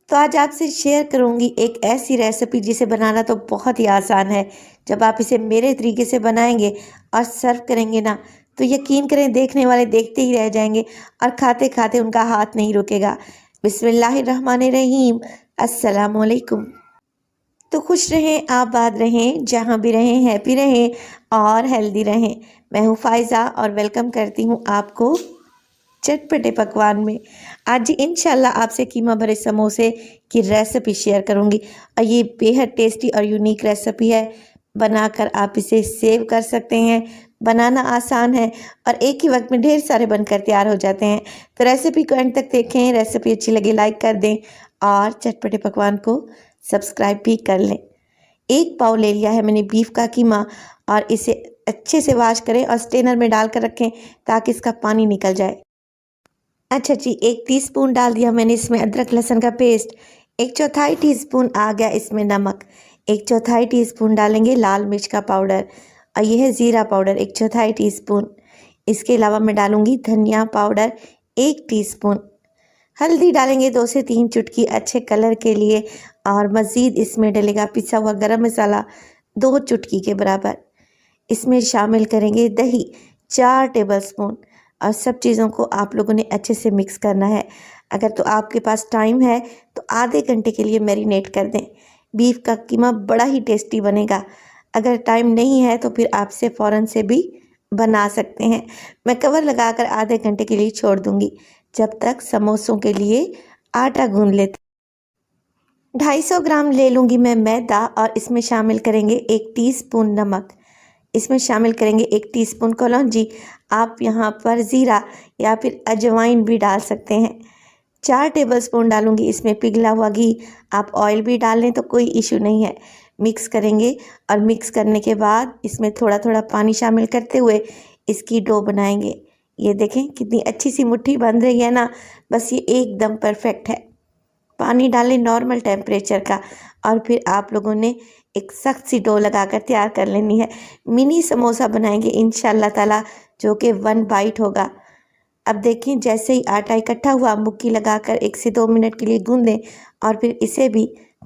तो आज आपसे शेयर करूंगी एक ऐसी रेसिपी जिसे बनाना तो बहुत ही आसान है। जब आप इसे मेरे तरीके से बनाएंगे और सर्व करेंगे ना, तो यकीन करें देखने वाले देखते ही रह जाएंगे और खाते खाते उनका हाथ नहीं रुकेगा। बिस्मिल्लाहिर्रहमानिर्रहीम। अस्सलाम वालेकुम। तो खुश रहें, आबाद रहें, जहाँ भी रहें हैप्पी रहें और हेल्दी रहें। मैं हूँ फ़ायज़ा और वेलकम करती हूँ आपको चटपटे पकवान में। आज इंशाल्लाह आपसे कीमा भरे समोसे की रेसिपी शेयर करूंगी और ये बेहद टेस्टी और यूनिक रेसिपी है। बनाकर आप इसे सेव कर सकते हैं। बनाना आसान है और एक ही वक्त में ढेर सारे बनकर तैयार हो जाते हैं। तो रेसिपी को एंड तक देखें। रेसिपी अच्छी लगे लाइक कर दें और चटपटे पकवान को सब्सक्राइब भी कर लें। एक पाव ले लिया है मैंने बीफ का कीमा और इसे अच्छे से वॉश करें और स्ट्रेनर में डालकर रखें ताकि इसका पानी निकल जाए। अच्छा जी, 1 टीस्पून डाल दिया मैंने इसमें अदरक लहसुन का पेस्ट। 1/4 टीस्पून आ गया इसमें नमक। 1/4 टीस्पून डालेंगे लाल मिर्च का पाउडर और यह है ज़ीरा पाउडर 1/4 टीस्पून। इसके अलावा मैं डालूंगी धनिया पाउडर 1 टीस्पून। हल्दी डालेंगे 2 से 3 चुटकी अच्छे कलर के लिए और मज़ीद इसमें डलेगा पिसा हुआ गरम मसाला 2 चुटकी के बराबर। इसमें शामिल करेंगे दही 4 टेबलस्पून और सब चीज़ों को आप लोगों ने अच्छे से मिक्स करना है। अगर तो आपके पास टाइम है तो आधे घंटे के लिए मैरिनेट कर दें। बीफ का कीमा बड़ा ही टेस्टी बनेगा। अगर टाइम नहीं है तो फिर आपसे फ़ौरन से भी बना सकते हैं। मैं कवर लगाकर आधे घंटे के लिए छोड़ दूंगी जब तक समोसों के लिए आटा गूंद लेते। 250 ग्राम ले लूँगी मैं मैदा और इसमें शामिल करेंगे 1 टीस्पून नमक। इसमें शामिल करेंगे 1 टीस्पून कलौंजी। आप यहाँ पर ज़ीरा या फिर अजवाइन भी डाल सकते हैं। 4 टेबलस्पून डालूंगी इसमें पिघला हुआ घी। आप ऑयल भी डाल लें तो कोई इशू नहीं है। मिक्स करेंगे और मिक्स करने के बाद इसमें थोड़ा थोड़ा पानी शामिल करते हुए इसकी डो बनाएंगे। ये देखें कितनी अच्छी सी मुट्ठी बन रही है ना, बस ये एकदम परफेक्ट है। पानी डालें नॉर्मल टेम्परेचर का और फिर आप लोगों ने एक सख्त सी डो लगाकर तैयार कर लेनी है। मिनी समोसा बनाएंगे इंशाल्लाह ताला, जो कि 1 बाइट होगा। अब देखें जैसे ही आटा इकट्ठा हुआ मुक्की लगाकर 1 से 2 मिनट के लिए गूंदें और फिर इसे भी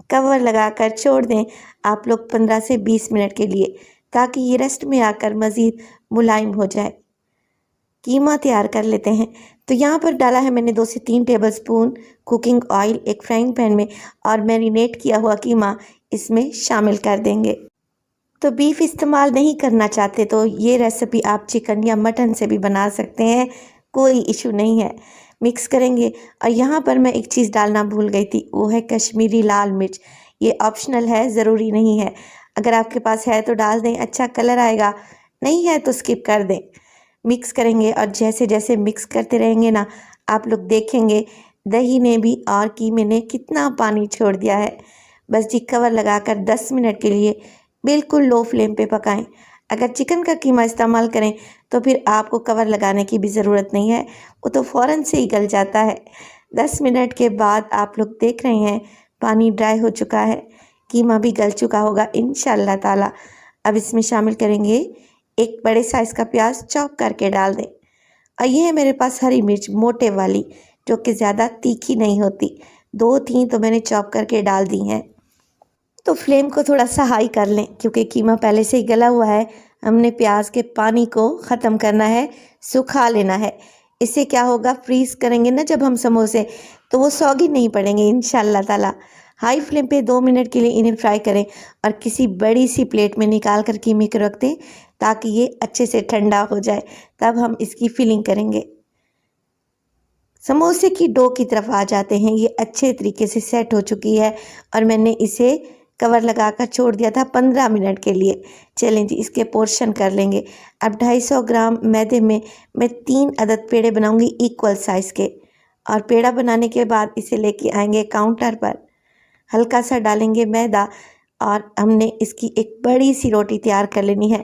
कवर लगाकर छोड़ दें आप लोग 15 से 20 मिनट के लिए, ताकि ये रेस्ट में आकर मज़ीद मुलायम हो जाए। कीमा तैयार कर लेते हैं। तो यहाँ पर डाला है मैंने 2 से 3 टेबलस्पून कुकिंग ऑयल एक फ्राइंग पैन में और मैरिनेट किया हुआ कीमा इसमें शामिल कर देंगे। तो बीफ इस्तेमाल नहीं करना चाहते तो ये रेसिपी आप चिकन या मटन से भी बना सकते हैं, कोई इशू नहीं है। मिक्स करेंगे और यहाँ पर मैं एक चीज़ डालना भूल गई थी, वो है कश्मीरी लाल मिर्च। ये ऑप्शनल है, ज़रूरी नहीं है। अगर आपके पास है तो डाल दें, अच्छा कलर आएगा, नहीं है तो स्किप कर दें। मिक्स करेंगे और जैसे जैसे मिक्स करते रहेंगे ना, आप लोग देखेंगे दही ने भी और कीमे ने कितना पानी छोड़ दिया है। बस जी कवर लगाकर 10 मिनट के लिए बिल्कुल लो फ्लेम पे पकाएं। अगर चिकन का कीमा इस्तेमाल करें तो फिर आपको कवर लगाने की भी ज़रूरत नहीं है, वो तो फ़ौरन से ही गल जाता है। 10 मिनट के बाद आप लोग देख रहे हैं पानी ड्राई हो चुका है, कीमा भी गल चुका होगा इंशाल्लाह ताला। अब इसमें शामिल करेंगे एक बड़े साइज़ का प्याज चॉप करके डाल दें और ये है मेरे पास हरी मिर्च मोटे वाली, जो कि ज़्यादा तीखी नहीं होती। 2-3 तो मैंने चॉप करके डाल दी हैं। तो फ्लेम को थोड़ा सा हाई कर लें क्योंकि कीमा पहले से ही गला हुआ है। हमने प्याज के पानी को ख़त्म करना है, सुखा लेना है। इससे क्या होगा, फ्रीज़ करेंगे ना जब हम समोसे, तो वो सौगी नहीं पड़ेंगे इंशाल्लाह ताला। हाई फ्लेम पे 2 मिनट के लिए इन्हें फ्राई करें और किसी बड़ी सी प्लेट में निकाल कर कीमे को रख दें ताकि ये अच्छे से ठंडा हो जाए। तब हम इसकी फिलिंग करेंगे। समोसे की डो की तरफ आ जाते हैं। ये अच्छे तरीके से सेट हो चुकी है और मैंने इसे कवर लगाकर छोड़ दिया था 15 मिनट के लिए। चलें जी इसके पोर्शन कर लेंगे। अब 250 ग्राम मैदे में मैं 3 अदद पेड़े बनाऊंगी इक्वल साइज़ के और पेड़ा बनाने के बाद इसे लेके आएंगे काउंटर पर। हल्का सा डालेंगे मैदा और हमने इसकी एक बड़ी सी रोटी तैयार कर लेनी है।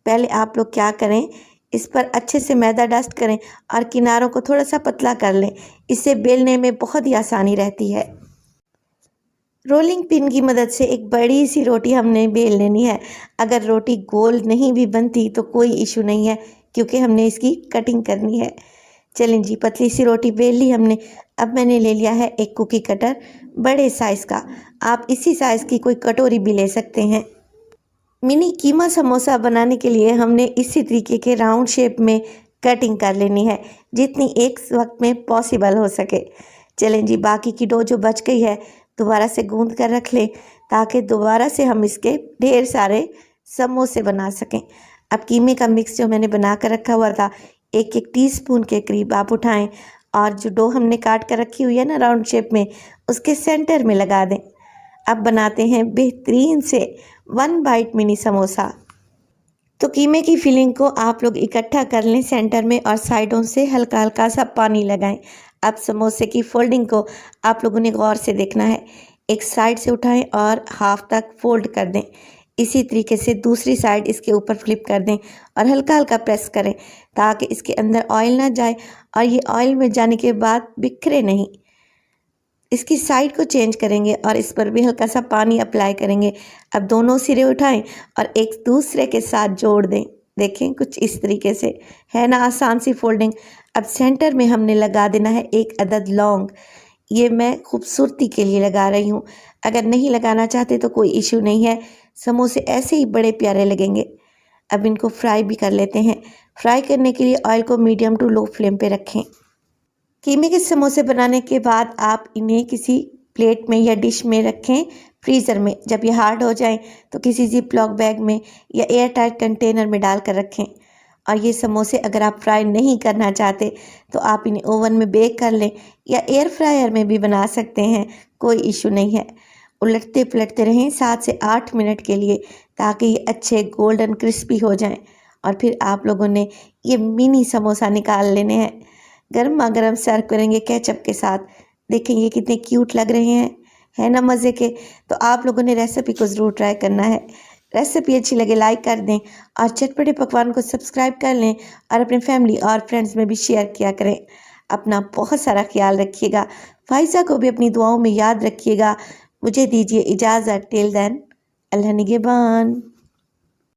पहले आप लोग क्या करें, इस पर अच्छे से मैदा डस्ट करें और किनारों को थोड़ा सा पतला कर लें। इससे बेलने में बहुत ही आसानी रहती है। रोलिंग पिन की मदद से एक बड़ी सी रोटी हमने बेल लेनी है। अगर रोटी गोल नहीं भी बनती तो कोई इशू नहीं है क्योंकि हमने इसकी कटिंग करनी है। चलें जी पतली सी रोटी बेल ली हमने। अब मैंने ले लिया है एक कुकी कटर बड़े साइज़ का। आप इसी साइज़ की कोई कटोरी भी ले सकते हैं। मिनी कीमा समोसा बनाने के लिए हमने इसी तरीके के राउंड शेप में कटिंग कर लेनी है, जितनी एक वक्त में पॉसिबल हो सके। चलें जी, बाकी की डो जो बच गई है दोबारा से गूंद कर रख लें, ताकि दोबारा से हम इसके ढेर सारे समोसे बना सकें। अब कीमे का मिक्स जो मैंने बना कर रखा हुआ था, एक एक टीस्पून के करीब आप उठाएं और जो डो हमने काट कर रखी हुई है ना राउंड शेप में, उसके सेंटर में लगा दें। अब बनाते हैं बेहतरीन से 1 बाइट मिनी समोसा। तो कीमे की फिलिंग को आप लोग इकट्ठा कर लें सेंटर में और साइडों से हल्का हल्का सा पानी लगाएं। अब समोसे की फोल्डिंग को आप लोगों ने गौर से देखना है। एक साइड से उठाएं और हाफ तक फोल्ड कर दें। इसी तरीके से दूसरी साइड इसके ऊपर फ्लिप कर दें और हल्का हल्का प्रेस करें, ताकि इसके अंदर ऑयल ना जाए और ये ऑयल में जाने के बाद बिखरे नहीं। इसकी साइड को चेंज करेंगे और इस पर भी हल्का सा पानी अप्लाई करेंगे। अब दोनों सिरे उठाएं और एक दूसरे के साथ जोड़ दें। देखें कुछ इस तरीके से, है ना आसान सी फोल्डिंग। अब सेंटर में हमने लगा देना है एक अदद लौंग। ये मैं खूबसूरती के लिए लगा रही हूँ, अगर नहीं लगाना चाहते तो कोई इशू नहीं है, समोसे ऐसे ही बड़े प्यारे लगेंगे। अब इनको फ्राई भी कर लेते हैं। फ्राई करने के लिए ऑयल को मीडियम टू लो फ्लेम पे रखें। कीमे के समोसे बनाने के बाद आप इन्हें किसी प्लेट में या डिश में रखें फ्रीज़र में। जब ये हार्ड हो जाएं तो किसी जिप लॉक बैग में या एयर टाइट कंटेनर में डाल कर रखें। और ये समोसे अगर आप फ्राई नहीं करना चाहते तो आप इन्हें ओवन में बेक कर लें या एयर फ्रायर में भी बना सकते हैं, कोई इशू नहीं है। उलटते पलटते रहें 7 से 8 मिनट के लिए, ताकि ये अच्छे गोल्डन क्रिस्पी हो जाएं। और फिर आप लोगों ने ये मिनी समोसा निकाल लेने हैं, गर्मा गर्म सर्व करेंगे केचप के साथ। देखें ये कितने क्यूट लग रहे हैं, है ना मज़े के। तो आप लोगों ने रेसिपी को ज़रूर ट्राई करना है। रेसिपी अच्छी लगे लाइक कर दें और चटपटे पकवान को सब्सक्राइब कर लें और अपने फैमिली और फ्रेंड्स में भी शेयर किया करें। अपना बहुत सारा ख्याल रखिएगा। फ़ाइज़ा को भी अपनी दुआओं में याद रखिएगा। मुझे दीजिए इजाज़त। टिल देन, अल्लाह निगहबान।